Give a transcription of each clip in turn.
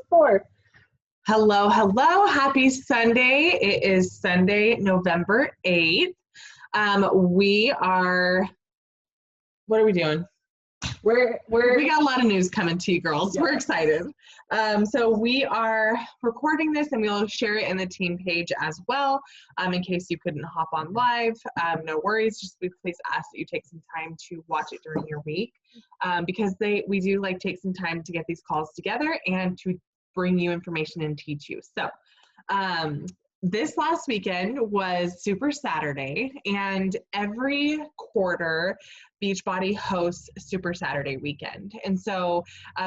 Four. Hello, hello. Happy Sunday. It is Sunday, November 8th. What are we doing? We got a lot of news coming to you girls. Yeah. We're excited. So we are recording this and we'll share it in the team page as well. In case you couldn't hop on live, no worries. Just we please ask that you take some time to watch it during your week, because we do like take some time to get these calls together and to bring you information and teach you. So this last weekend was Super Saturday, and every quarter Beachbody hosts Super Saturday weekend. And so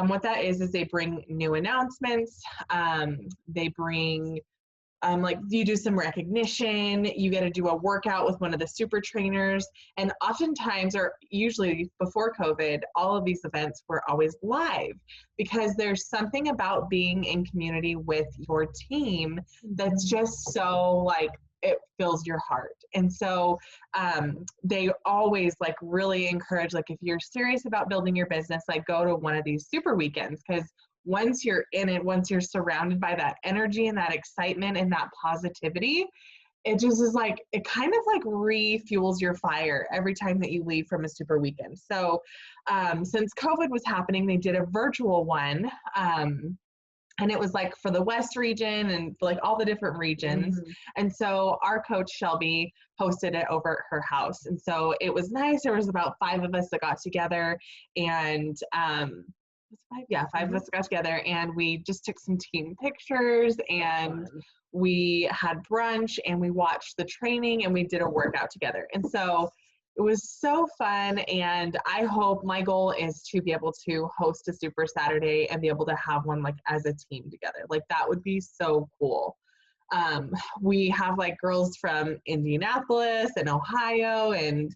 what that is they bring new announcements. They bring like you do some recognition, you get to do a workout with one of the super trainers, and oftentimes, or usually before COVID, all of these events were always live, because there's something about being in community with your team that's just so like, it fills your heart. And so they always like really encourage, like if you're serious about building your business, like go to one of these super weekends, because once you're in it, once you're surrounded by that energy and that excitement and that positivity, it just is like, it kind of like refuels your fire every time that you leave from a super weekend. So since COVID was happening, they did a virtual one. And it was like for the West region and like all the different regions. Mm-hmm. And so our coach Shelby hosted it over at her house. And so it was nice. There was about 5 of us that got together, and five of us got together, and we just took some team pictures, and we had brunch, and we watched the training, and we did a workout together. And so it was so fun, and I hope, my goal is to be able to host a Super Saturday and be able to have one like as a team together. Like that would be so cool. We have like girls from Indianapolis and Ohio and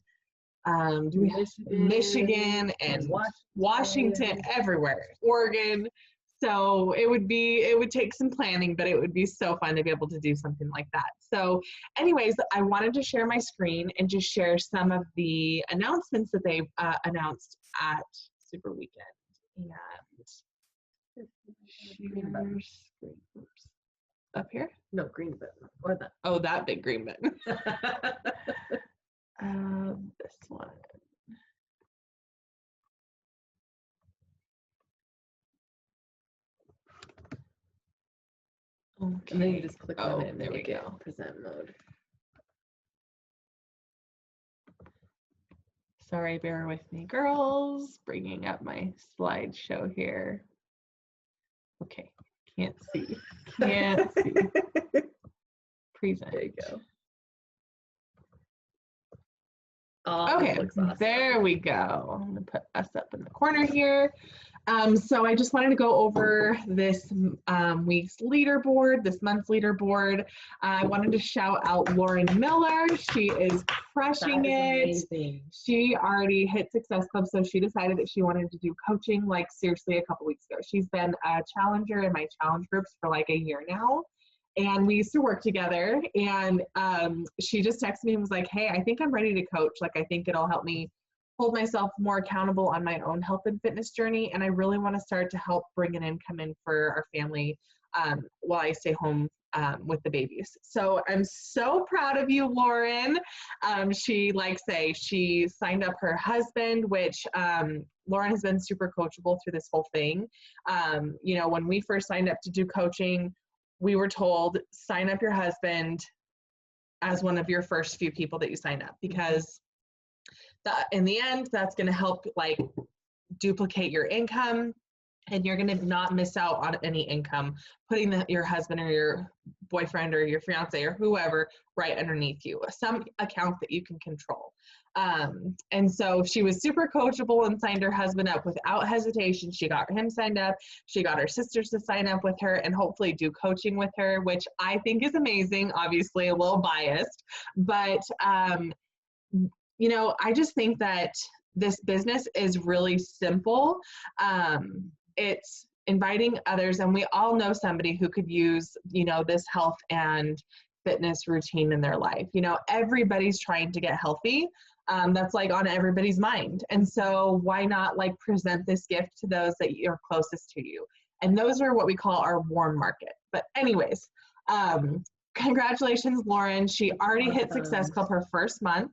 Michigan and Washington, everywhere, Oregon. So it would take some planning, but it would be so fun to be able to do something like that. So anyways, I wanted to share my screen and just share some of the announcements that they announced at Super Weekend. And green button. Oops. Up here? No, green button. Or that. Oh, that big green button. This one. Okay. And then you just click on it and there we go. Present mode. Sorry, bear with me, girls. Bringing up my slideshow here. Okay, can't see. Can't see. Present. There you go. Oh, okay, awesome. There we go. I'm gonna put us up in the corner here. So I just wanted to go over this week's leaderboard, this month's leaderboard. I wanted to shout out Lauren Miller. She is crushing it. Amazing. She already hit Success Club, so she decided that she wanted to do coaching like seriously a couple weeks ago. She's been a challenger in my challenge groups for like a year now. And we used to work together, and she just texted me and was like, hey, I think I'm ready to coach. Like, I think it'll help me hold myself more accountable on my own health and fitness journey. And I really want to start to help bring an income in for our family while I stay home with the babies. So I'm so proud of you, Lauren. She signed up her husband, which Lauren has been super coachable through this whole thing. When we first signed up to do coaching, we were told, sign up your husband as one of your first few people that you sign up, because in the end, that's going to help like duplicate your income, and you're going to not miss out on any income putting your husband or your boyfriend or your fiance or whoever right underneath you, some account that you can control. And so she was super coachable and signed her husband up without hesitation. She got him signed up. She got her sisters to sign up with her and hopefully do coaching with her, which I think is amazing. Obviously a little biased, but I just think that this business is really simple. It's inviting others, and we all know somebody who could use, this health and fitness routine in their life. Everybody's trying to get healthy. That's like on everybody's mind. And so why not like present this gift to those that are closest to you? And those are what we call our warm market. But anyways, congratulations, Lauren. She already hit Success Club her first month.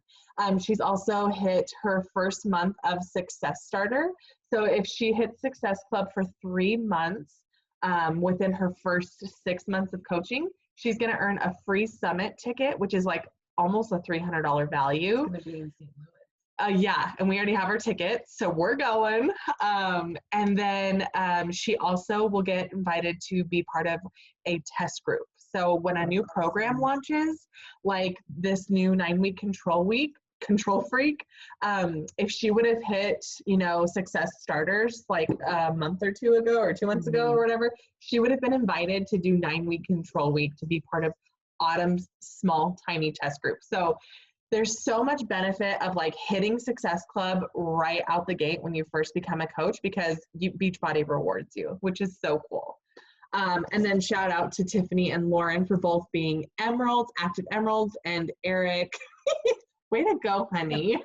She's also hit her first month of Success Starter. So if she hits Success Club for 3 months within her first 6 months of coaching, she's going to earn a free summit ticket, which is like almost a $300 value. It's going to be in St. Louis. Yeah, and we already have our tickets, so we're going. And then she also will get invited to be part of a test group. So when a new program launches, like this new 9-week Control Freak, if she would have hit, Success Starters like a month or 2 ago or 2 months ago or whatever, she would have been invited to do 9-week Control Week to be part of Autumn's small, tiny test group. So there's so much benefit of like hitting Success Club right out the gate when you first become a coach, because Beachbody rewards you, which is so cool. And then shout out to Tiffany and Lauren for both being Emeralds, Active Emeralds, and Eric. Way to go, honey.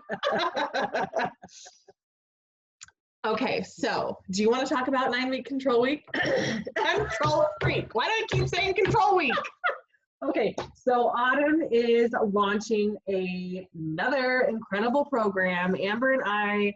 Okay, so do you want to talk about 9-week Control Week? Control Freak. Why do I keep saying Control Week? Okay, so Autumn is launching another incredible program. Amber and I,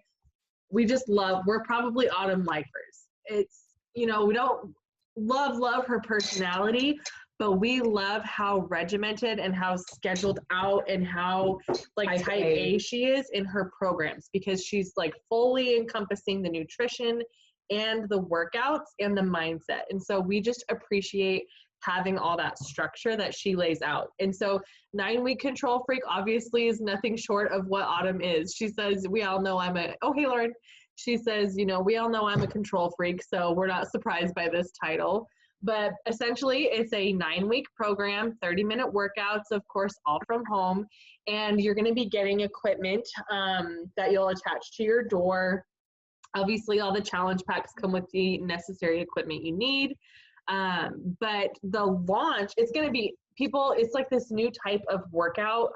we're probably Autumn lifers. It's, we don't love her personality, but we love how regimented and how scheduled out and how like type A she is in her programs, because she's like fully encompassing the nutrition and the workouts and the mindset. And so we just appreciate having all that structure that she lays out. And so 9-week Control Freak obviously is nothing short of what Autumn is. She says, we all know hey Lauren. She says, we all know I'm a control freak, so we're not surprised by this title. But essentially it's a 9-week program, 30-minute workouts, of course, all from home. And you're gonna be getting equipment that you'll attach to your door. Obviously all the challenge packs come with the necessary equipment you need. But the launch, it's going to be it's like this new type of workout,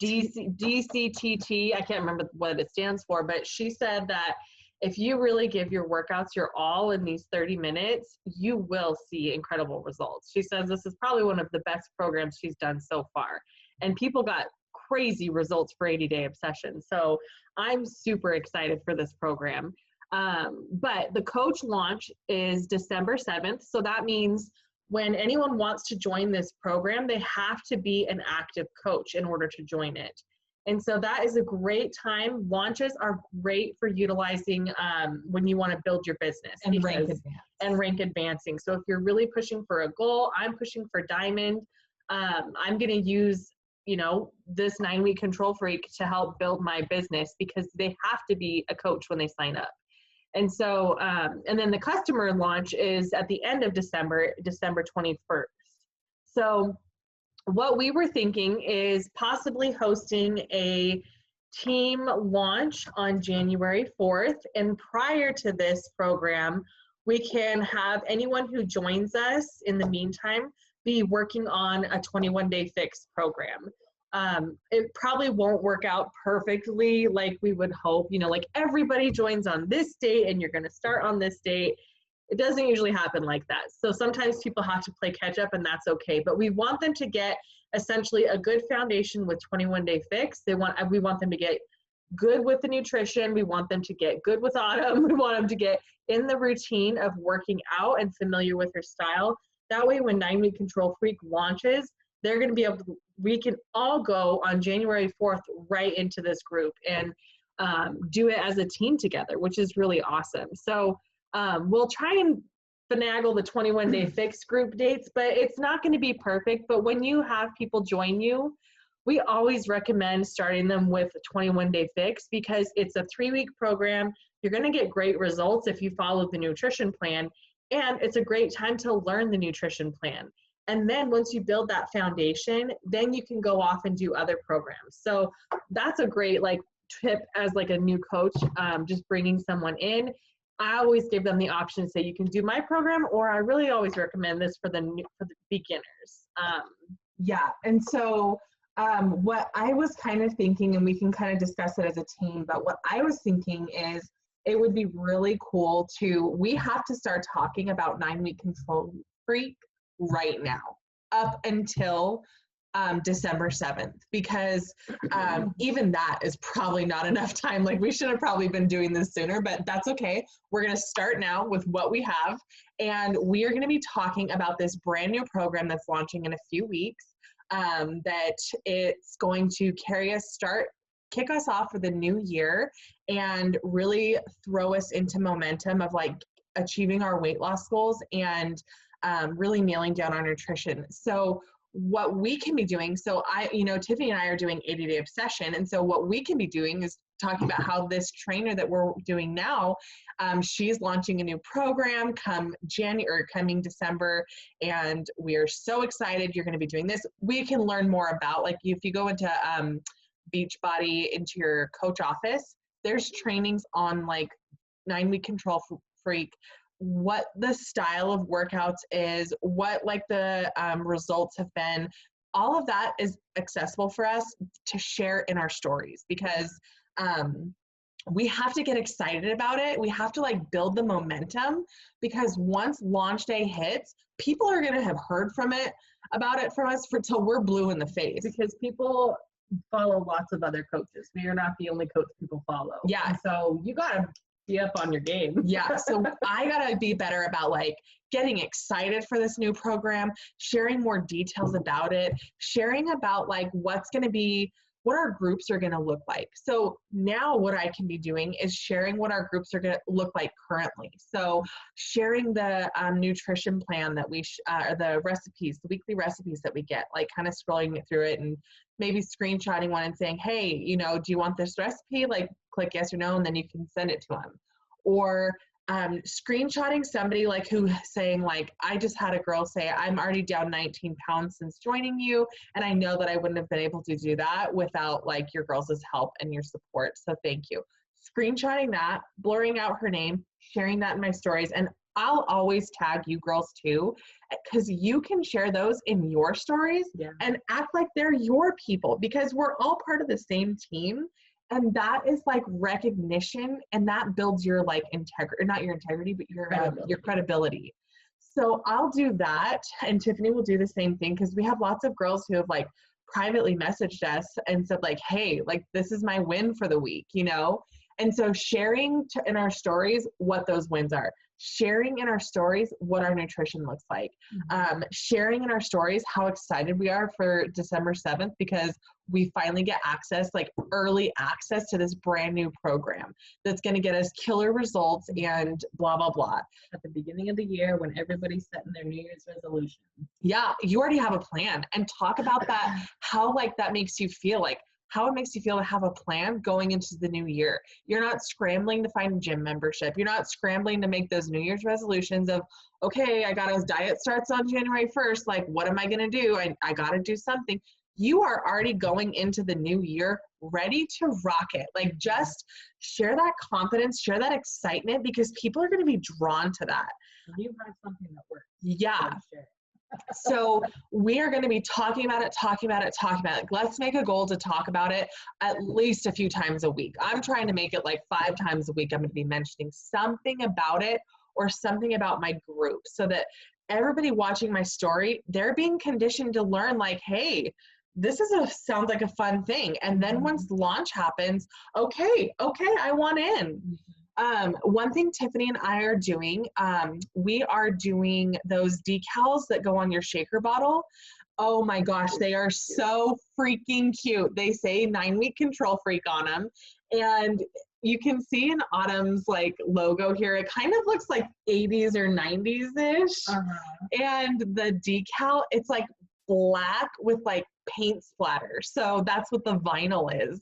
DCTT, I can't remember what it stands for, but she said that if you really give your workouts your all in these 30 minutes, you will see incredible results. She says this is probably one of the best programs she's done so far. And people got crazy results for 80-day obsession. So I'm super excited for this program. But the coach launch is December 7th. So that means when anyone wants to join this program, they have to be an active coach in order to join it. And so that is a great time. Launches are great for utilizing when you want to build your business and rank advancing. So if you're really pushing for a goal, I'm pushing for Diamond. I'm going to use this 9-week Control Freak to help build my business, because they have to be a coach when they sign up. And so, and then the customer launch is at the end of December 21st. So what we were thinking is possibly hosting a team launch on January 4th. And prior to this program, we can have anyone who joins us in the meantime be working on a 21-day fix program. It probably won't work out perfectly like we would hope, like everybody joins on this date and you're going to start on this date. It doesn't usually happen like that. So sometimes people have to play catch up, and that's okay. But we want them to get essentially a good foundation with 21-day fix. We want them to get good with the nutrition. We want them to get good with Autumn. We want them to get in the routine of working out and familiar with her style. That way, when 9-week Control Freak launches, they're going to be able to, we can all go on January 4th right into this group and do it as a team together, which is really awesome. So we'll try and finagle the 21-day fix group dates, but it's not going to be perfect. But when you have people join you, we always recommend starting them with a 21-day fix, because it's a 3-week program. You're going to get great results if you follow the nutrition plan, and it's a great time to learn the nutrition plan. And then once you build that foundation, then you can go off and do other programs. So that's a great tip as a new coach, just bringing someone in. I always give them the option to say, you can do my program, or I really always recommend this for the beginners. Yeah, and so what I was kind of thinking, and we can kind of discuss it as a team, but what I was thinking is it would be really cool we have to start talking about 9-week control freak right now, up until December 7th, because even that is probably not enough time. Like, we should have probably been doing this sooner, but that's okay. We're going to start now with what we have. And we are going to be talking about this brand new program that's launching in a few weeks, that it's going to kick us off for the new year and really throw us into momentum of like achieving our weight loss goals and really nailing down our nutrition. So what we can be doing, Tiffany and I are doing 80-day obsession. And so what we can be doing is talking about how this trainer that we're doing now, she's launching a new program coming December. And we are so excited. You're going to be doing this. We can learn more about, like, if you go into Beachbody, into your coach office, there's trainings on like 9-week control freak, what the style of workouts is, what like the results have been. All of that is accessible for us to share in our stories, because we have to get excited about it. We have to like build the momentum, because once launch day hits, people are going to have heard about it from us till we're blue in the face. Because people follow lots of other coaches. We are not the only coach people follow. Yeah. And so you got to be up on your game. Yeah. So I got to be better about like getting excited for this new program, sharing more details about it, sharing about like what our groups are going to look like. So now what I can be doing is sharing what our groups are going to look like currently. So sharing the nutrition plan that the recipes, the weekly recipes that we get, like kind of scrolling through it and maybe screenshotting one and saying, hey, do you want this recipe? Like, click yes or no, and then you can send it to them. Or screenshotting somebody like who saying like, I just had a girl say, I'm already down 19 pounds since joining you, and I know that I wouldn't have been able to do that without like your girls' help and your support, so thank you. Screenshotting that, blurring out her name, sharing that in my stories, and I'll always tag you girls too, because you can share those in your stories and act like they're your people, because we're all part of the same team. And that is like recognition, and that builds your like integrity, not your integrity, but your credibility. So I'll do that, and Tiffany will do the same thing, because we have lots of girls who have like privately messaged us and said like, hey, like this is my win for the week, And so sharing in our stories what those wins are, sharing in our stories what our nutrition looks like, sharing in our stories how excited we are for December 7th, because we finally get early access to this brand new program that's going to get us killer results and blah, blah, blah. At the beginning of the year, when everybody's setting their New Year's resolution. Yeah, you already have a plan, and talk about that, how like that makes you feel, like how it makes you feel to have a plan going into the new year. You're not scrambling to find a gym membership. You're not scrambling to make those New Year's resolutions of, okay, I got a diet starts on January 1st. Like, what am I going to do? I got to do something. You are already going into the new year ready to rock it. Like, just share that confidence, share that excitement, because people are going to be drawn to that. You have something that works. Yeah. So we are going to be talking about it. Let's make a goal to talk about it at least a few times a week. I'm trying to make it like 5 times a week. I'm going to be mentioning something about it or something about my group, so that everybody watching my story, they're being conditioned to learn like, hey, this sounds like a fun thing. And then once the launch happens, okay, I want in. One thing Tiffany and I are doing, we are doing those decals that go on your shaker bottle. Oh my gosh, they are so freaking cute. They say 9-week control freak on them. And you can see in Autumn's like logo here, it kind of looks like 80s or 90s-ish. And the decal, it's like black with like paint splatter. So that's what the vinyl is.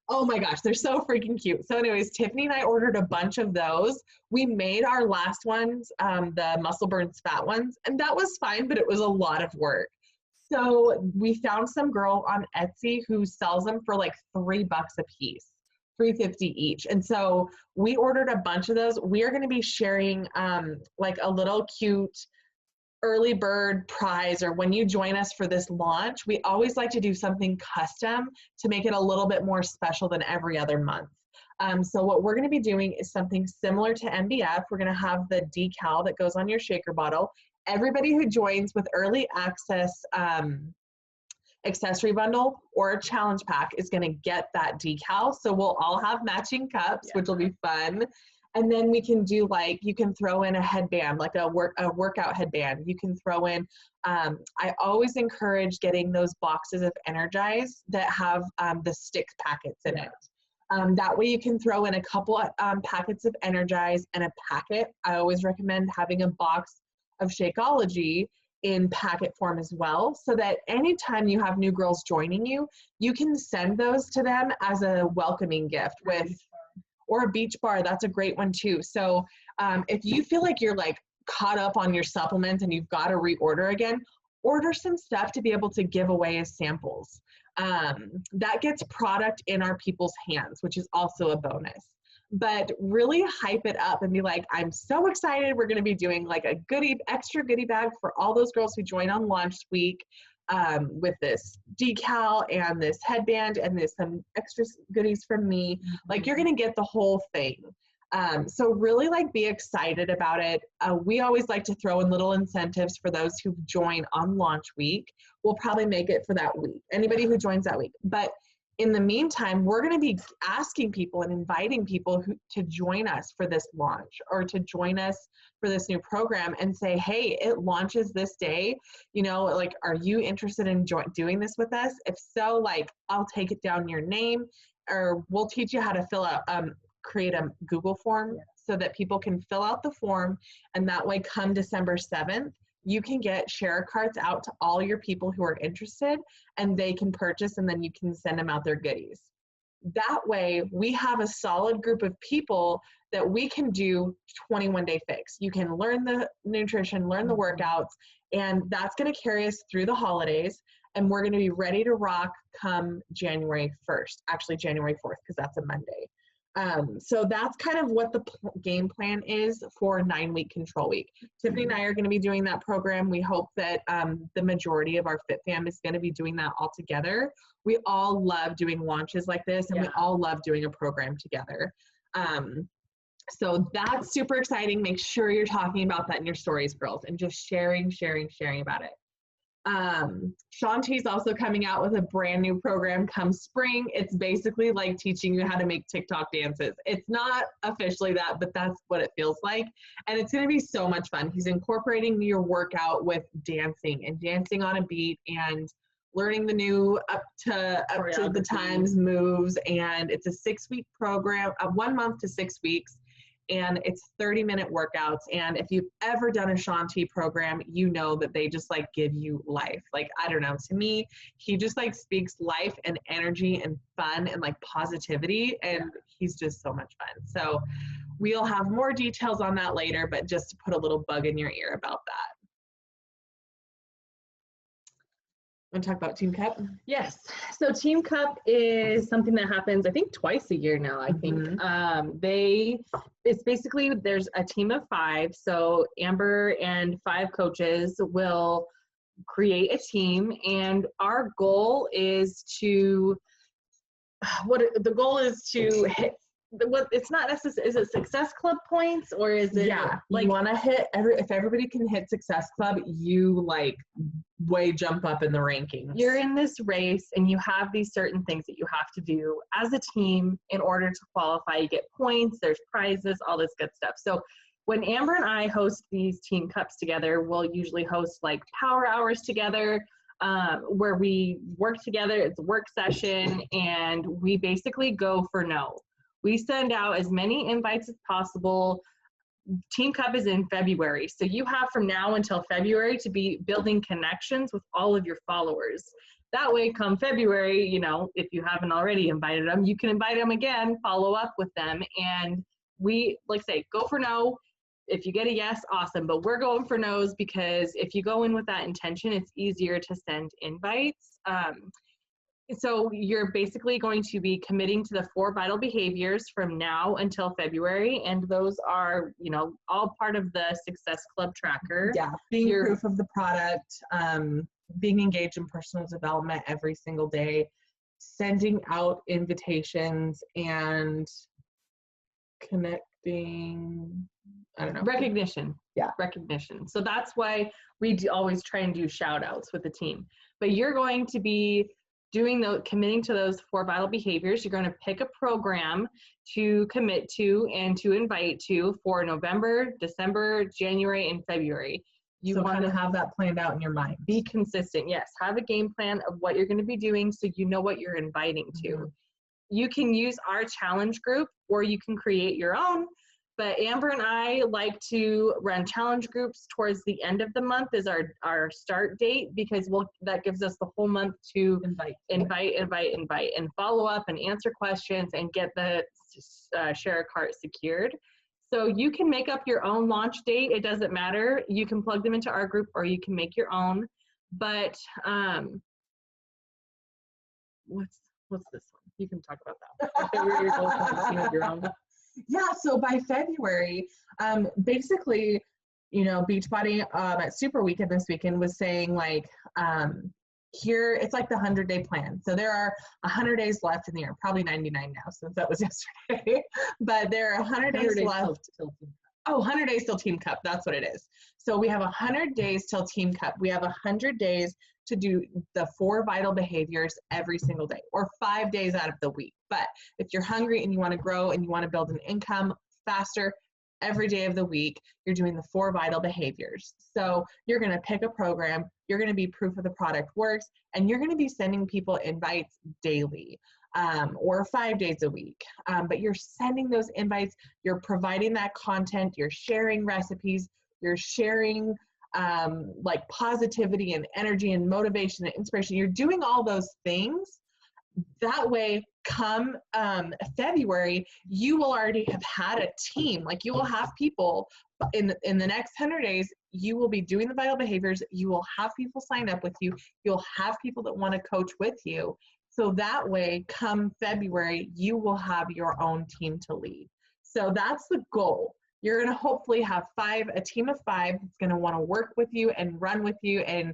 Oh my gosh, they're so freaking cute. So anyways, Tiffany and I ordered a bunch of those. We made our last ones, the Muscle Burns fat ones, and that was fine, but it was a lot of work. So we found some girl on Etsy who sells them for like $3 a piece, $3.50 each. And so we ordered a bunch of those. We are going to be sharing like a little cute early bird prize, or when you join us for this launch, we always like to do something custom to make it a little bit more special than every other month. So what we're going to be doing is something similar to MBF. We're going to have the decal that goes on your shaker bottle. Everybody who joins with early access accessory bundle or a challenge pack is going to get that decal. So we'll all have matching cups, which will be fun. And then we can do, like, you can throw in a headband, like a workout headband. You can throw in, I always encourage getting those boxes of Energize that have the stick packets in it. That way you can throw in a couple packets of Energize and a packet. I always recommend having a box of Shakeology in packet form as well, so that anytime you have new girls joining you, you can send those to them as a welcoming gift with, or a beach bar. That's a great one too. So if you feel like you're like caught up on your supplements and you've got to reorder again, order some stuff to be able to give away as samples. That gets product in our people's hands, which is also a bonus. But really hype it up and be like, I'm so excited. We're going to be doing like a extra goodie bag for all those girls who join on launch week, with this decal and this headband and there's some extra goodies from me. Like, you're going to get the whole thing. So really, like, be excited about it. We always like to throw in little incentives for those who join on launch week. We'll probably make it for that week, anybody who joins that week. But in the meantime, we're going to be asking people and inviting people to join us for this launch, or to join us for this new program, and say, hey, it launches this day. You know, like, are you interested in doing this with us? If so, like, I'll take it down your name, or we'll teach you how to fill out, create a Google form so that people can fill out the form. And that way, come December 7th, you can get share cards out to all your people who are interested, and they can purchase, and then you can send them out their goodies. That way, we have a solid group of people that we can do 21-day fix. You can learn the nutrition, learn the workouts, and that's going to carry us through the holidays. And we're going to be ready to rock come January 1st, actually January 4th, because that's a Monday. So that's kind of what the game plan is for 9-week control week. Tiffany and I are going to be doing that program. We hope that the majority of our Fit Fam is going to be doing that all together. We all love doing launches like this, and we all love doing a program together. So that's super exciting. Make sure you're talking about that in your stories, girls, and just sharing about it. Shanti's also coming out with a brand new program come spring. It's basically like teaching you how to make TikTok dances. It's not officially that, but that's what it feels like. And it's going to be so much fun. He's incorporating your workout with dancing and dancing on a beat and learning the new up to the times moves. And it's a 6-week program, 1 month to 6 weeks. And it's 30-minute workouts. And if you've ever done a Shanti program, you know that they just like give you life. Like, I don't know, to me, he just like speaks life and energy and fun and like positivity. And he's just so much fun. So we'll have more details on that later, but just to put a little bug in your ear about that. Want to talk about Team Cup? Yes. So Team Cup is something that happens, I think, twice a year now, I think. It's basically, there's a team of 5. So Amber and 5 coaches will create a team, and our goal is to, the goal is to hit, it's not necessarily, is it Success Club points, or is it like, you want to hit if everybody can hit Success Club, you like way jump up in the rankings. You're in this race and you have these certain things that you have to do as a team in order to qualify. You get points, there's prizes, all this good stuff. So when Amber and I host these Team Cups together, we'll usually host like power hours together, where we work together. It's a work session, and we basically go for no. We send out as many invites as possible. Team Cup is in February. So you have from now until February to be building connections with all of your followers. That way, come February, you know, if you haven't already invited them, you can invite them again, follow up with them. And we, like say, go for no. If you get a yes, awesome. But we're going for no's, because if you go in with that intention, it's easier to send invites. So you're basically going to be committing to the 4 vital behaviors from now until February. And those are, you know, all part of the Success Club tracker. Yeah, being proof of the product, being engaged in personal development every single day, sending out invitations, and connecting, I don't know. Recognition. Yeah. Recognition. So that's why we always try and do shout outs with the team. But you're going to be committing to those 4 vital behaviors. You're going to pick a program to commit to and to invite to for November, December, January, and February. You So want kind of have that planned out in your mind. be consistent. Yes. Have a game plan of what you're going to be doing so you know what you're inviting to. Mm-hmm. You can use our challenge group or you can create your own. But Amber and I like to run challenge groups towards the end of the month is our start date, because that gives us the whole month to invite and follow up and answer questions and get the share a cart secured. So you can make up your own launch date. It doesn't matter. You can plug them into our group or you can make your own. But what's this one? You can talk about that. Yeah, so by February, basically, Beachbody at Super Weekend this weekend was saying like, here, it's like the 100-day plan. So there are 100 days left in the year, probably 99 now since that was yesterday, but there are 100 days left. 100 days till Team Cup, that's what it is. So we have 100 days till Team Cup. We have 100 days to do the 4 vital behaviors every single day, or 5 days out of the week. But if you're hungry and you want to grow and you want to build an income faster, every day of the week, you're doing the 4 vital behaviors. So you're going to pick a program, you're going to be proof of the product works, and you're going to be sending people invites daily. Or 5 days a week. But you're sending those invites, you're providing that content, you're sharing recipes, you're sharing like positivity and energy and motivation and inspiration. You're doing all those things. That way, come February, you will already have had a team. Like you will have people in the next 100 days, you will be doing the vital behaviors. You will have people sign up with you. You'll have people that want to coach with you. So that way, come February, you will have your own team to lead. So that's the goal. You're going to hopefully have a team of 5 that's going to want to work with you and run with you. And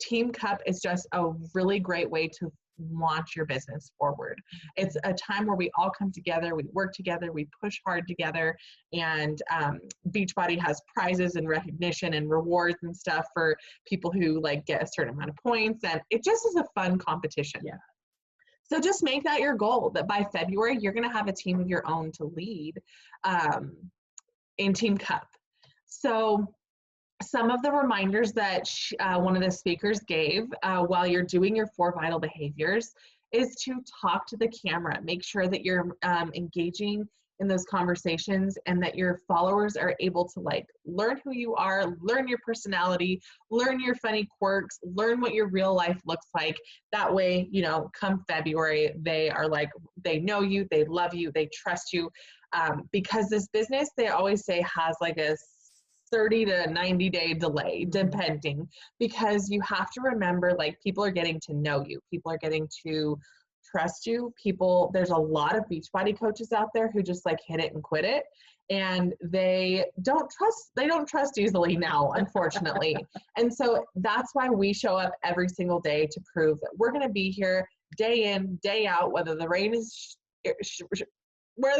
Team Cup is just a really great way to launch your business forward. It's a time where we all come together, we work together, we push hard together, and Beachbody has prizes and recognition and rewards and stuff for people who like get a certain amount of points, and it just is a fun competition. Yeah. So just make that your goal, that by February you're going to have a team of your own to lead in Team Cup. So some of the reminders that one of the speakers gave while you're doing your 4 vital behaviors is to talk to the camera. Make sure that you're engaging in those conversations and that your followers are able to like learn who you are, learn your personality, learn your funny quirks, learn what your real life looks like. That way, come February, they are like, they know you, they love you, they trust you. Because this business, they always say, has like a 30 to 90 day delay, depending, because you have to remember, like, people are getting to know you. People are getting to trust you. There's a lot of Beachbody coaches out there who just like hit it and quit it. And they don't trust easily now, unfortunately. And so that's why we show up every single day to prove that we're going to be here day in, day out, whether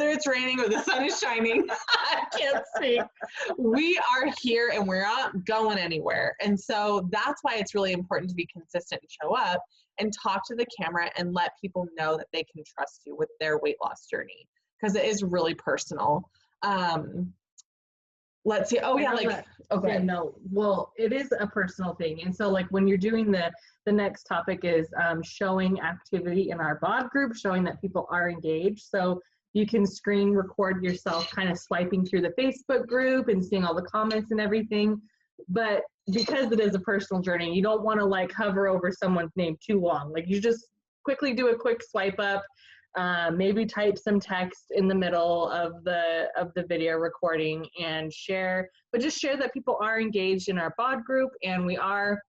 it's raining or the sun is shining. I can't speak. We are here and we're not going anywhere. And so that's why it's really important to be consistent and show up and talk to the camera and let people know that they can trust you with their weight loss journey, because it is really personal. Let's see. Oh yeah, okay. No, well, it is a personal thing. And so like when you're doing the next topic is showing activity in our BOD group, showing that people are engaged. So you can screen record yourself kind of swiping through the Facebook group and seeing all the comments and everything. But because it is a personal journey, you don't want to like hover over someone's name too long. Like you just quickly do a quick swipe up, maybe type some text in the middle of the video recording and share, but just share that people are engaged in our BOD group and we are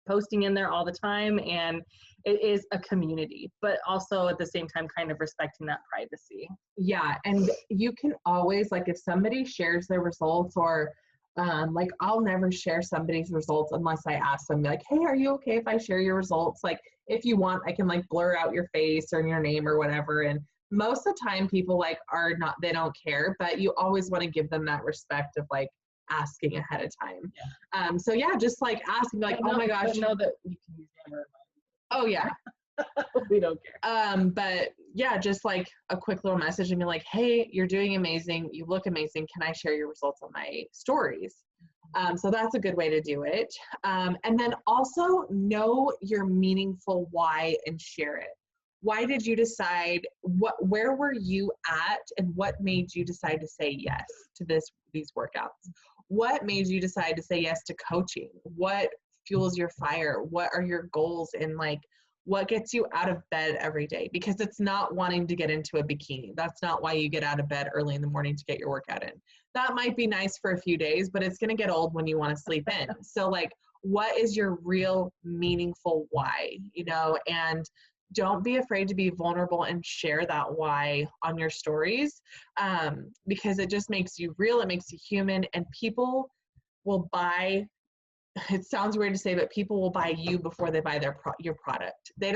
posting in there all the time, and it is a community, but also at the same time kind of respecting that privacy. Yeah, and you can always, like, if somebody shares their results, or like, I'll never share somebody's results unless I ask them, like, hey, are you okay if I share your results? Like, if you want, I can like blur out your face or your name or whatever, and most of the time people like are not, they don't care, but you always want to give them that respect of like asking ahead of time. Yeah. So yeah, just like asking like, oh my gosh. Know that you can use Amber. Oh yeah. We don't care. But yeah, just like a quick little message and be like, hey, you're doing amazing. You look amazing. Can I share your results on my stories? So that's a good way to do it. And then also know your meaningful why and share it. Why did you decide, where were you at, and what made you decide to say yes to these workouts? What made you decide to say yes to coaching? What fuels your fire? What are your goals in like, what gets you out of bed every day? Because it's not wanting to get into a bikini. That's not why you get out of bed early in the morning to get your workout in. That might be nice for a few days, but it's going to get old when you want to sleep in. So like, what is your real meaningful why, you know? And don't be afraid to be vulnerable and share that why on your stories, because it just makes you real. It makes you human, and people will buy. It sounds weird to say, but people will buy you before they buy your product. They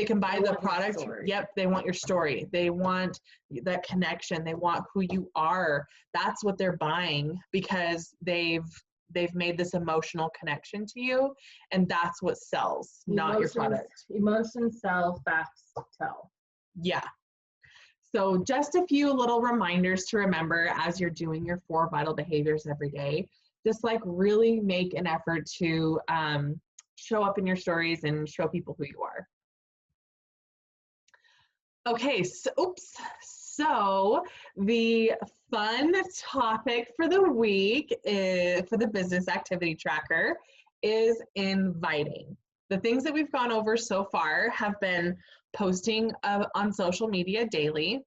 can buy the product. Yep. They want your story. They want that connection. They want who you are. That's what they're buying, because they've made this emotional connection to you, and that's what sells, not your product. Emotions sell, facts tell. Yeah. So just a few little reminders to remember as you're doing your 4 vital behaviors every day. Just like really make an effort to show up in your stories and show people who you are. Okay, so the fun topic for the week for the business activity tracker is inviting. The things that we've gone over so far have been posting on social media daily,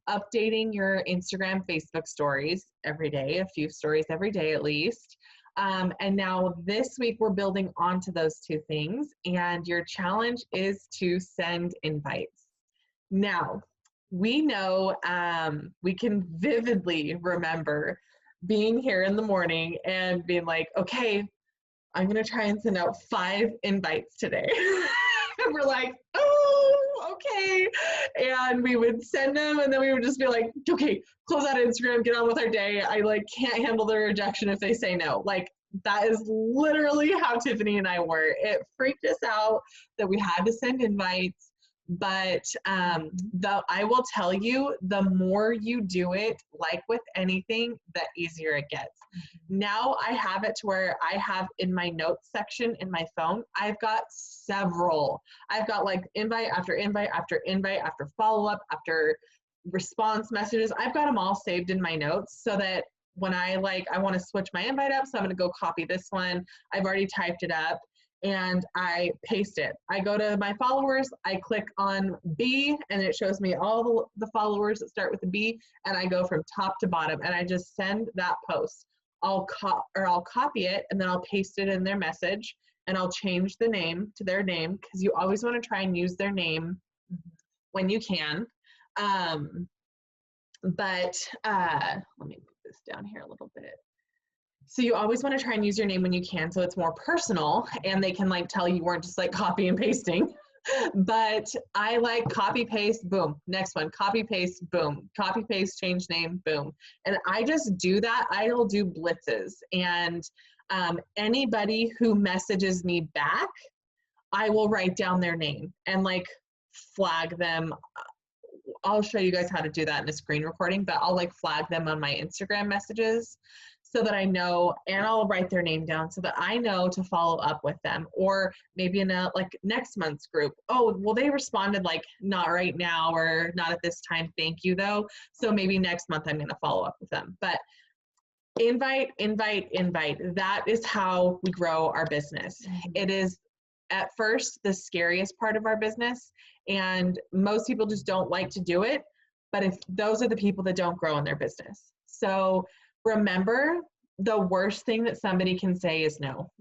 updating your Instagram, Facebook stories every day, a few stories every day at least. And now this week we're building onto those 2 things, and your challenge is to send invites. Now, we know we can vividly remember being here in the morning and being like, okay, I'm going to try and send out 5 invites today. And we're like, oh, okay. And we would send them, and then we would just be like, okay, close out Instagram, get on with our day. I like can't handle the rejection if they say no. Like, that is literally how Tiffany and I were. It freaked us out that we had to send invites. But I will tell you, the more you do it, like with anything, the easier it gets. Now I have it to where I have in my notes section in my phone, I've got several. I've got like invite after invite after invite after follow-up after response messages. I've got them all saved in my notes so that when I want to switch my invite up, so I'm going to go copy this one. I've already typed it up, and I paste it. I go to my followers, I click on B, and it shows me all the followers that start with a B, and I go from top to bottom, and I just send that post. I'll copy it, and then I'll paste it in their message, and I'll change the name to their name, because you always want to try and use their name when you can. Let me move this down here a little bit. So you always want to try and use your name when you can, so it's more personal, and they can like tell you weren't just like copy and pasting. But I like copy paste, boom, next one, copy paste, boom, copy paste, change name, boom. And I just do that. I'll do blitzes, and anybody who messages me back, I will write down their name and like flag them. I'll show you guys how to do that in a screen recording, but I'll like flag them on my Instagram messages so that I know, and I'll write their name down so that I know to follow up with them. Or maybe in a like next month's group, oh, well, they responded like not right now or not at this time, thank you though. So maybe next month I'm going to follow up with them. But invite. That is how we grow our business. It is at first the scariest part of our business, and most people just don't like to do it. But if those are the people that don't grow in their business. So remember, the worst thing that somebody can say is no.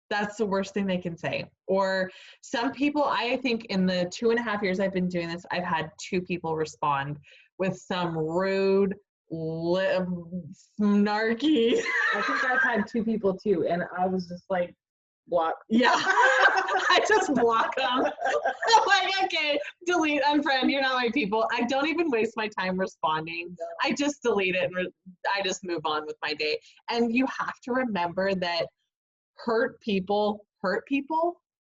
That's the worst thing they can say. Or some people, I think in the 2.5 years I've been doing this, I've had 2 people respond with some rude, snarky. I think I've had 2 people too, and I was just like, block. Yeah. I just block them. I'm like, okay, delete, unfriend, you're not my people. I don't even waste my time responding. I just delete it and I just move on with my day. And you have to remember that hurt people,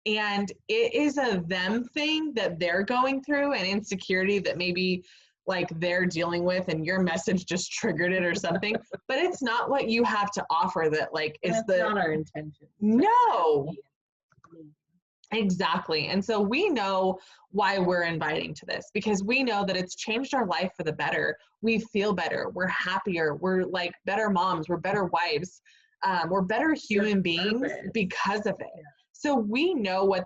and it is a them thing that they're going through, and insecurity that maybe like they're dealing with, and your message just triggered it or something. But it's not what you have to offer that like is not our intention. No. Exactly. And so we know why we're inviting to this, because we know that it's changed our life for the better. We feel better. We're happier. We're like better moms. We're better wives. We're better human beings because of it. So we know what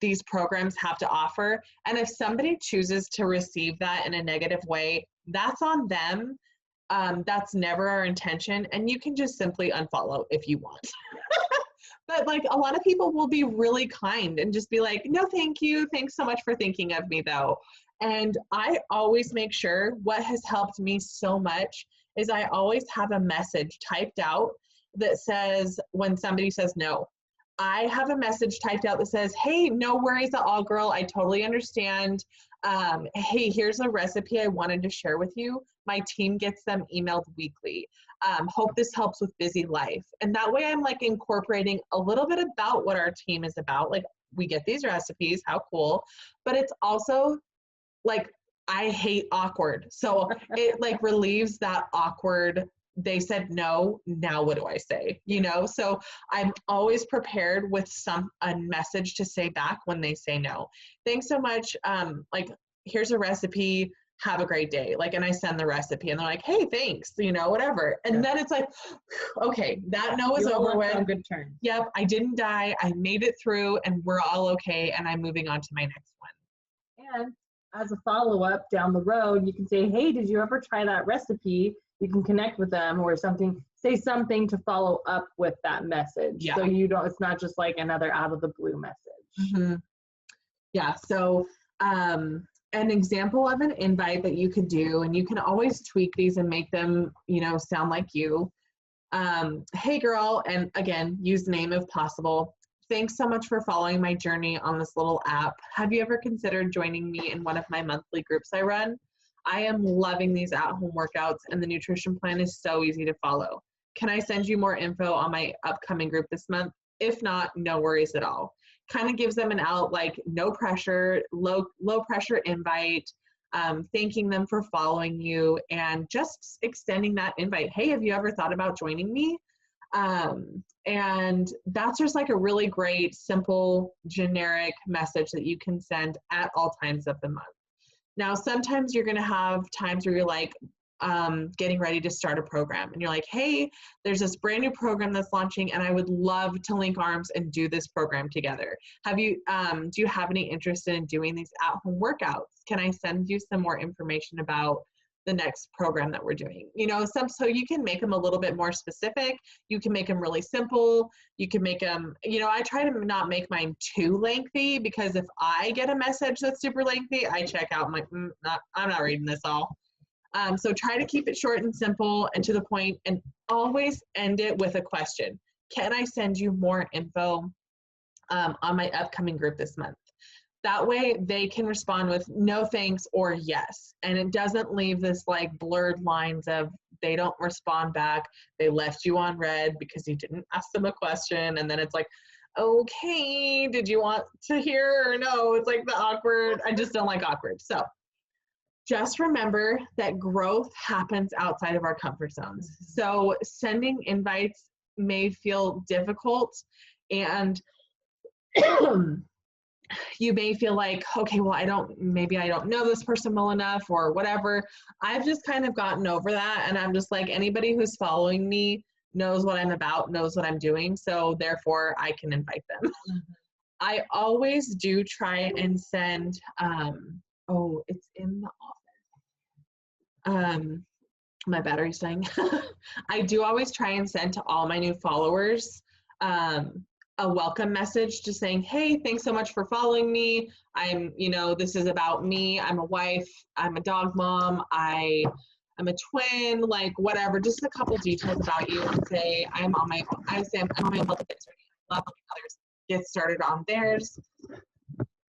these programs have to offer. And if somebody chooses to receive that in a negative way, that's on them. That's never our intention. And you can just simply unfollow if you want. But like a lot of people will be really kind and just be like, no, thank you. Thanks so much for thinking of me though. And I always make sure, what has helped me so much is I always have a message typed out that says, when somebody says no, I have a message typed out that says, hey, no worries at all, girl. I totally understand. Hey, here's a recipe I wanted to share with you. My team gets them emailed weekly. Hope this helps with busy life. And that way I'm like incorporating a little bit about what our team is about. Like, we get these recipes, how cool. But it's also like, I hate awkward. So it like relieves that awkward, they said no, now what do I say? You know, so I'm always prepared with a message to say back when they say no. Thanks so much. Like, here's a recipe. Have a great day. Like, and I send the recipe and they're like, hey, thanks, you know, whatever. And then it's like, okay, that no is over with. On good terms. Yep. I didn't die. I made it through and we're all okay. And I'm moving on to my next one. And as a follow-up down the road, you can say, hey, did you ever try that recipe? You can connect with them or say something to follow up with that message. Yeah. So it's not just like another out of the blue message. Mm-hmm. Yeah. So, an example of an invite that you could do, and you can always tweak these and make them, you know, sound like you. Hey girl, and again, use name if possible. Thanks so much for following my journey on this little app. Have you ever considered joining me in one of my monthly groups I run? I am loving these at-home workouts, and the nutrition plan is so easy to follow. Can I send you more info on my upcoming group this month? If not, no worries at all. Kind of gives them an out, like no pressure, low pressure invite, thanking them for following you, and just extending that invite. Hey, have you ever thought about joining me? And that's just like a really great, simple, generic message that you can send at all times of the month. Now, sometimes you're going to have times where you're like, getting ready to start a program and you're like, hey, there's this brand new program that's launching and I would love to link arms and do this program together. Do you have any interest in doing these at-home workouts? Can I send you some more information about the next program that we're doing? You know, so you can make them a little bit more specific. You can make them really simple. You can make them, you know, I try to not make mine too lengthy, because if I get a message that's super lengthy, I check out. I'm like, I'm not reading this all. So try to keep it short and simple and to the point, and always end it with a question. Can I send you more info on my upcoming group this month? That way they can respond with no thanks or yes. And it doesn't leave this like blurred lines of they don't respond back. They left you on red because you didn't ask them a question. And then it's like, okay, did you want to hear or no? It's like the awkward. I just don't like awkward. So just remember that growth happens outside of our comfort zones. So sending invites may feel difficult, and you may feel like, okay, well, maybe I don't know this person well enough or whatever. I've just kind of gotten over that. And I'm just like, anybody who's following me knows what I'm about, knows what I'm doing. So therefore I can invite them. I always do try and send, it's in the office. My battery's dying. I do always try and send to all my new followers a welcome message, just saying, hey, thanks so much for following me. This is about me. I'm a wife. I'm a dog mom. I'm a twin, like whatever, just a couple details about you, and say I'm on my own health and fitness journey. helping others get started on theirs.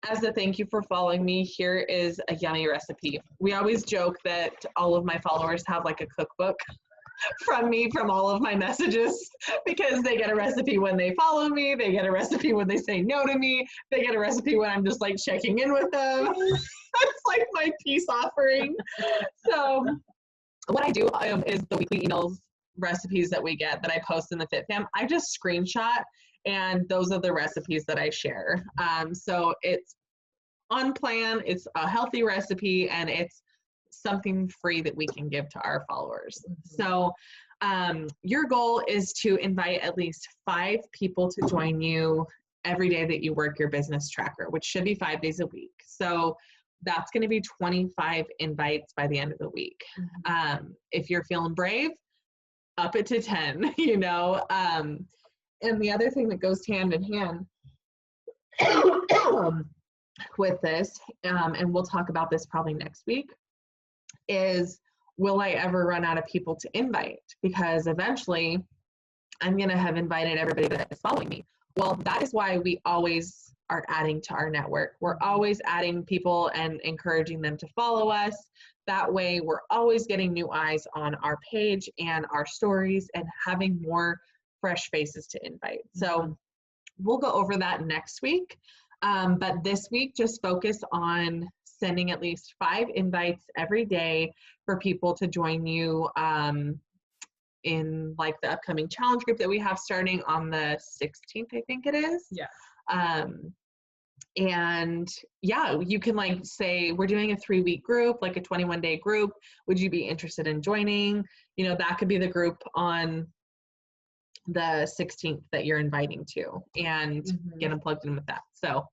As a thank you for following me, here is a yummy recipe. We always joke that all of my followers have like a cookbook from me from all of my messages, because they get a recipe when they follow me, they get a recipe when they say no to me, they get a recipe when I'm just like checking in with them. It's like my peace offering. So what I do is the weekly emails recipes that we get that I post in the Fit Fam, I just screenshot, and those are the recipes that I share. So it's on plan, it's a healthy recipe, and it's something free that we can give to our followers. So your goal is to invite at least 5 people to join you every day that you work your business tracker, which should be 5 days a week. So that's going to be 25 invites by the end of the week. If you're feeling brave, up it to 10, you know. And the other thing that goes hand in hand with this, and we'll talk about this probably next week, is will I ever run out of people to invite? Because eventually I'm going to have invited everybody that is following me. Well, that is why we always are adding to our network. We're always adding people and encouraging them to follow us. That way we're always getting new eyes on our page and our stories and having more fresh faces to invite. So we'll go over that next week. But this week, just focus on sending at least 5 invites every day for people to join you in like the upcoming challenge group that we have starting on the 16th, I think it is. Yeah. And yeah, you can like say, we're doing a 3-week group, like a 21-day group. Would you be interested in joining? You know, that could be the group on the 16th that you're inviting to, and get them plugged in with that. So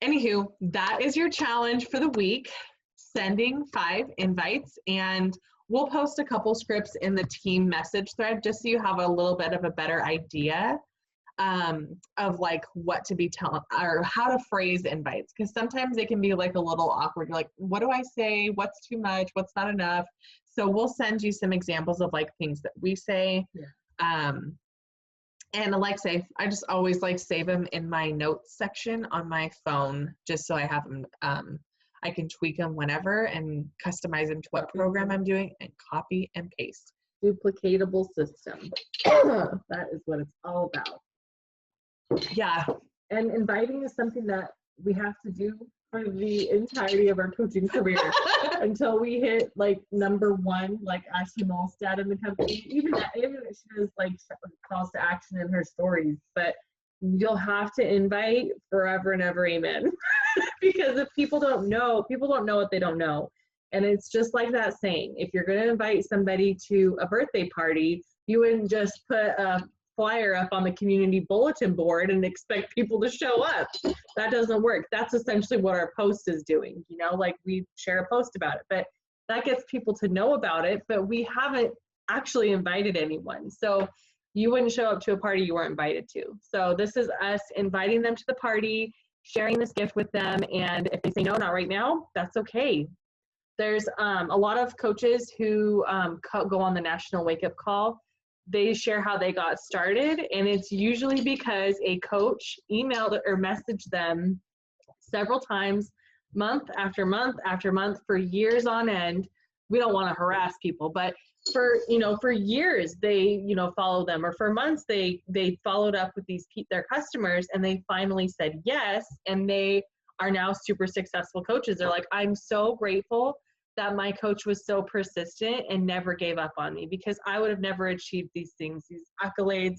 anywho, that is your challenge for the week, sending 5 invites, and we'll post a couple scripts in the team message thread just so you have a little bit of a better idea of like what to be telling or how to phrase invites, because sometimes it can be like a little awkward. You're like, what do I say? What's too much? What's not enough? So we'll send you some examples of like things that we say. And Alexa, I just always like save them in my notes section on my phone, just so I have them, I can tweak them whenever and customize them to what program I'm doing and copy and paste. Duplicatable system. That is what it's all about. Yeah. And inviting is something that we have to do for the entirety of our coaching career until we hit like number 1, like Ashley Molstad in the company. Even she does like calls to action in her stories, but you'll have to invite forever and ever, amen. Because if people don't know what they don't know. And it's just like that saying, if you're going to invite somebody to a birthday party, you wouldn't just put a flyer up on the community bulletin board and expect people to show up. That doesn't work. That's essentially what our post is doing. You know, like we share a post about it, but that gets people to know about it, but we haven't actually invited anyone. So you wouldn't show up to a party you weren't invited to. So this is us inviting them to the party, sharing this gift with them. And if they say no, not right now, that's okay. There's a lot of coaches who go on the National Wake Up Call. They share how they got started, and it's usually because a coach emailed or messaged them several times, month after month after month, for years on end. We don't want to harass people, but for years they follow them, or for months they followed up with their customers, and they finally said yes, and they are now super successful coaches. They're like, I'm so grateful that my coach was so persistent and never gave up on me, because I would have never achieved these things, these accolades,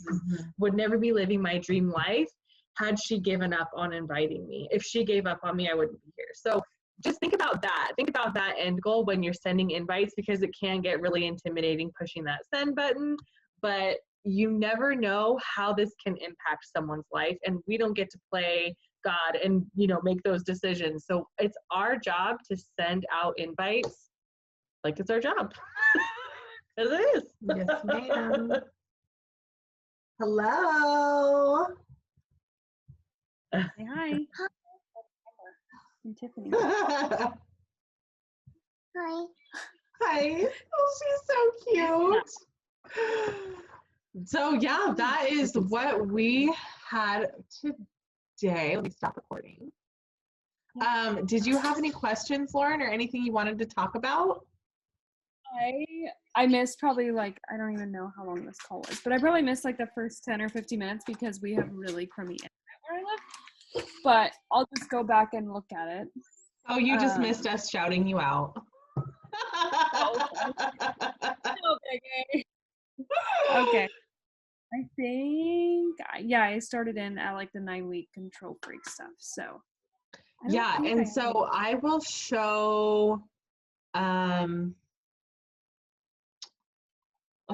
would never be living my dream life had she given up on inviting me. If she gave up on me, I wouldn't be here. So just think about that. Think about that end goal when you're sending invites, because it can get really intimidating pushing that send button, but you never know how this can impact someone's life. And we don't get to play God and, make those decisions. So it's our job to send out invites like it's our job. Because it is. Yes, ma'am. Hello. Say hi. I'm Tiffany. Hi. Hi. Oh, she's so cute. So yeah, that is what we had today. Let me stop recording. Did you have any questions, Lauren, or anything you wanted to talk about? I missed probably like, I don't even know how long this call was, but I probably missed like the first 10 or 15 minutes because we have really crummy internet where I live. But I'll just go back and look at it. Oh, you just missed us shouting you out. Okay. I think, yeah, I started in at like the 9-week control freak stuff. So yeah, and so I will show, I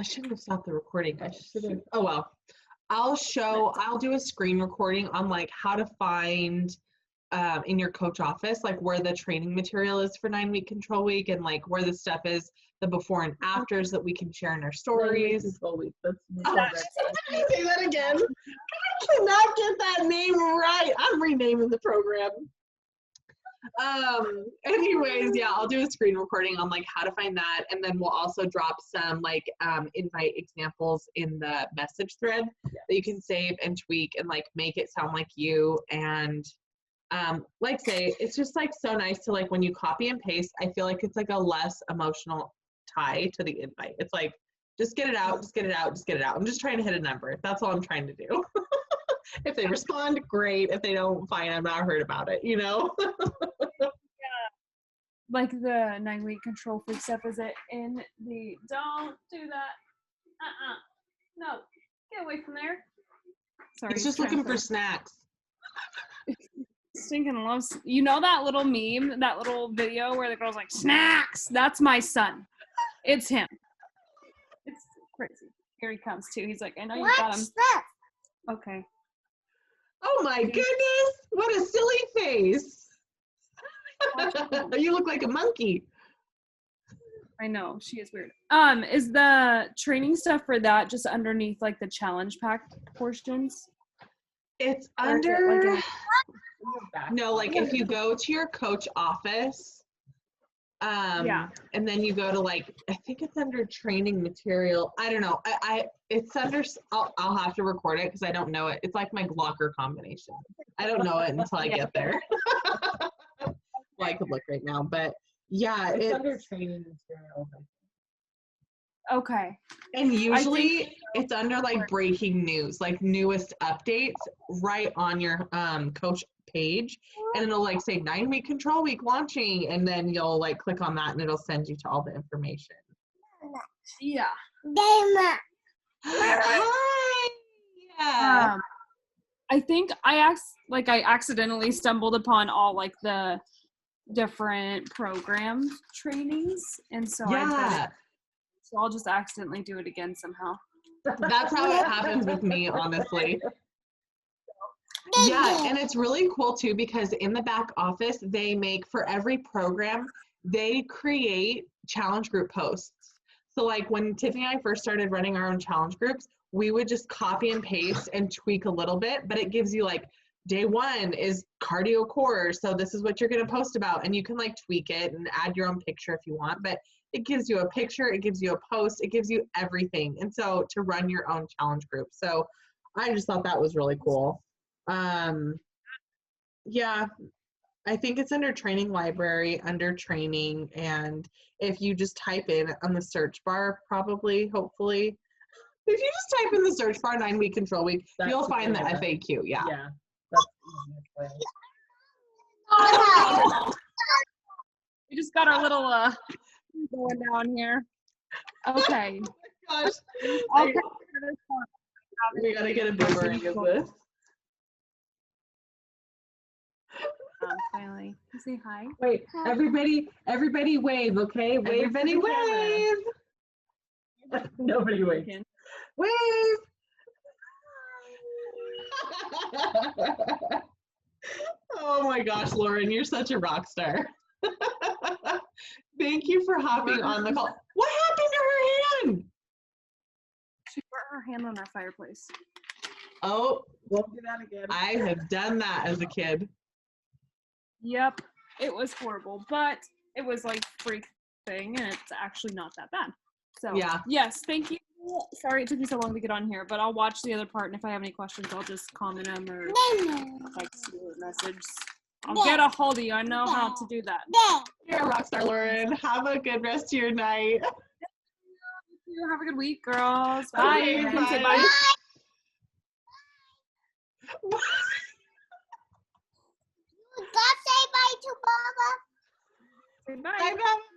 shouldn't have stopped the recording. I should have, oh well. I'll do a screen recording on like how to find in your coach office, like where the training material is for 9-week control week and like where the stuff is, the before and afters that we can share in our stories. Control week. That's Say that again. I cannot get that name right. I'm renaming the program. Anyways, yeah, I'll do a screen recording on like how to find that, and then we'll also drop some like invite examples in the message thread that you can save and tweak and like make it sound like you. And like say, it's just like so nice to like when you copy and paste, I feel like it's like a less emotional tie to the invite. It's like just get it out, just get it out, just get it out. I'm just trying to hit a number. That's all I'm trying to do. If they respond, great. If they don't, fine, I'm not hurt about it, you know? Like the 9-week control freak stuff, is it in the, don't do that. No, get away from there. Sorry. It's just looking for snacks. Stinking loves, you know that little meme, that little video where the girl's like, snacks! That's my son. It's him. It's crazy. Here he comes too. He's like, I know you got him. Okay. Oh my goodness, what a silly face. You look like a monkey. I know, she is weird. Is the training stuff for that just underneath like the challenge pack portions? It's Or is it, under, like, no, like if you go to your coach office, Yeah. and then you go to like, I think it's under training material. I don't know. It's under, I'll have to record it because I don't know it. It's like my locker combination. I don't know it until I get there. Well, I could look right now, but yeah, It's under training materials. Okay. and usually it's under like breaking news, like newest updates right on your coach page, and it'll like say 9-week control week launching, and then you'll like click on that and it'll send you to all the information. Yeah. Hi. Yeah. I think I accidentally stumbled upon all like the different program trainings, and so so I'll just accidentally do it again somehow. That's how it happens with me, honestly. Yeah, and it's really cool too because in the back office, they make, for every program, they create challenge group posts. So like when Tiffany and I first started running our own challenge groups, we would just copy and paste and tweak a little bit, but it gives you like, day 1 is cardio core, so this is what you're going to post about, and you can like tweak it and add your own picture if you want, but it gives you a picture, it gives you a post, it gives you everything. And so to run your own challenge group. So I just thought that was really cool. Yeah, I think it's under training library, under training, and if you just type in on the search bar, probably, hopefully, if you just type in the search bar 9-week control week, you'll find the FAQ. Yeah. Yeah. That's the easiest way. We just got our little going down here. Okay. Gosh, Okay. we gotta get a boomerang of this. Finally. Say hi. Wait, everybody wave, okay? Wave. Everybody to the camera. wave. Nobody wave. Wave. Oh my gosh, Lauren, you're such a rock star. Thank you for hopping on the call. What happened to her hand? She put her hand on our fireplace. Oh, We'll do that again. I have done that as a kid. Yep. It was horrible, but it was like freak thing, and it's actually not that bad. So Yeah. yes, thank you Sorry it took me so long to get on here, but I'll watch the other part, and if I have any questions, I'll just comment them or text you a message. I'll get a hold of you. I know how to do that. You're a rock star, Lauren. Have a good rest of your night. Have a good week, girls. Bye. Okay, You can bye. say bye. You got say bye to Mama. Say bye. Bye, Mama.